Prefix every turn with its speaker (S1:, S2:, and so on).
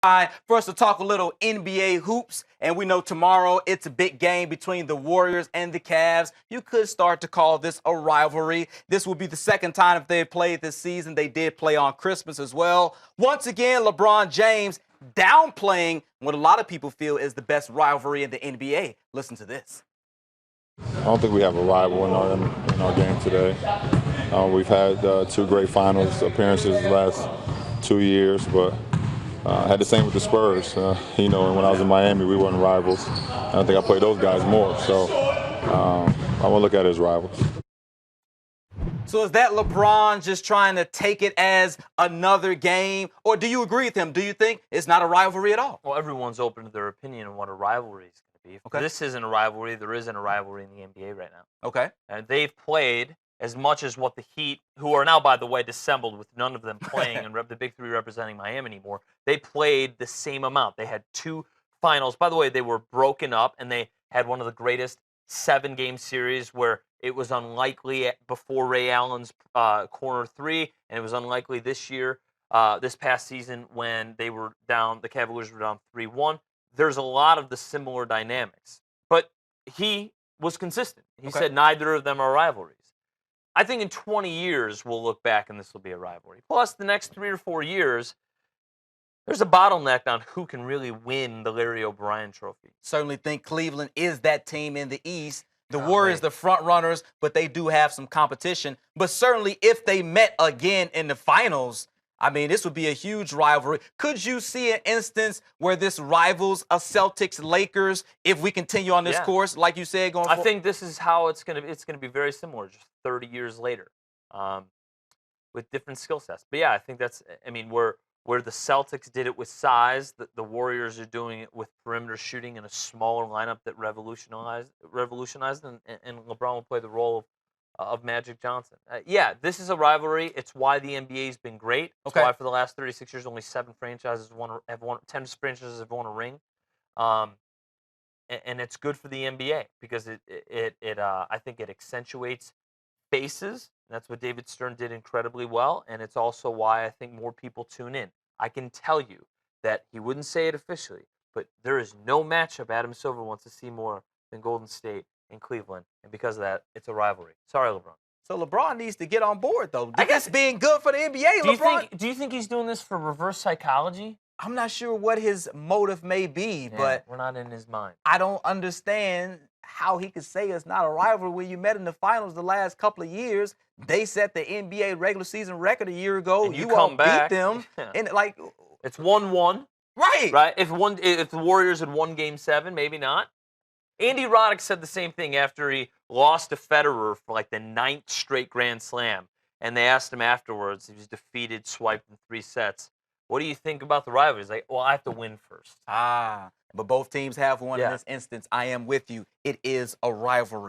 S1: Time for us to talk a little NBA hoops, and we know tomorrow it's a big game between the Warriors and the Cavs. You could start to call this a rivalry. This will be the second time if they've played this season. They did play on Christmas as well. Once again, LeBron James downplaying what a lot of people feel is the best rivalry in the NBA. Listen to this.
S2: I don't think we have a rival in our game today. We've had two great finals appearances the last 2 years, but I had the same with the Spurs. When I was in Miami, we weren't rivals. I think I played those guys more, so I want to look at it as rivals.
S1: So is that LeBron just trying to take it as another game, or do you agree with him? Do you think it's not a rivalry at all?
S3: Well, everyone's open to their opinion on what a rivalry is going to be. If this isn't a rivalry, there isn't a rivalry in the NBA right now.
S1: Okay.
S3: And they've played as much as what the Heat, who are now, by the way, dissembled with none of them playing and the Big Three representing Miami anymore, they played the same amount. They had two finals. By the way, they were broken up, and they had one of the greatest 7-game series where it was unlikely before Ray Allen's corner three, and it was unlikely this year, this past season when they were down, the Cavaliers were down 3-1. There's a lot of the similar dynamics. But he was consistent. He said neither of them are rivalries. I think in 20 years, we'll look back and this will be a rivalry. Plus, the next 3 or 4 years, there's a bottleneck on who can really win the Larry O'Brien trophy.
S1: Certainly think Cleveland is that team in the East. The Warriors, the front runners, but they do have some competition. But certainly if they met again in the finals, I mean, this would be a huge rivalry. Could you see an instance where this rivals a Celtics-Lakers if we continue on this course, like you said, going forward?
S3: I think this is how it's going to be very similar, just 30 years later, with different skill sets. But yeah, I think that's, I mean, where the Celtics did it with size, the Warriors are doing it with perimeter shooting in a smaller lineup that revolutionized, and LeBron will play the role of Magic Johnson. Yeah, this is a rivalry. It's why the NBA's been great. It's why for the last 36 years, only 10 franchises have won a ring. And it's good for the NBA because I think it accentuates faces. That's what David Stern did incredibly well, and it's also why I think more people tune in. I can tell you that he wouldn't say it officially, but there is no matchup Adam Silver wants to see more than Golden State and Cleveland, and because of that, it's a rivalry. Sorry, LeBron.
S1: So LeBron needs to get on board, though. I guess being good for the NBA,
S3: do you think he's doing this for reverse psychology?
S1: I'm not sure what his motive may be, but
S3: we're not in his mind.
S1: I don't understand how he could say it's not a rivalry when you met in the finals the last couple of years. They set the NBA regular season record a year ago.
S3: And you all
S1: beat them, and
S3: it's 1-1.
S1: Right.
S3: If the Warriors had won Game 7, maybe not. Andy Roddick said the same thing after he lost to Federer for like the 9th straight Grand Slam, and they asked him afterwards. He was defeated, swiped in 3 sets. What do you think about the rivalry? He's like, well, I have to win first.
S1: But both teams have won in this instance. I am with you. It is a rivalry.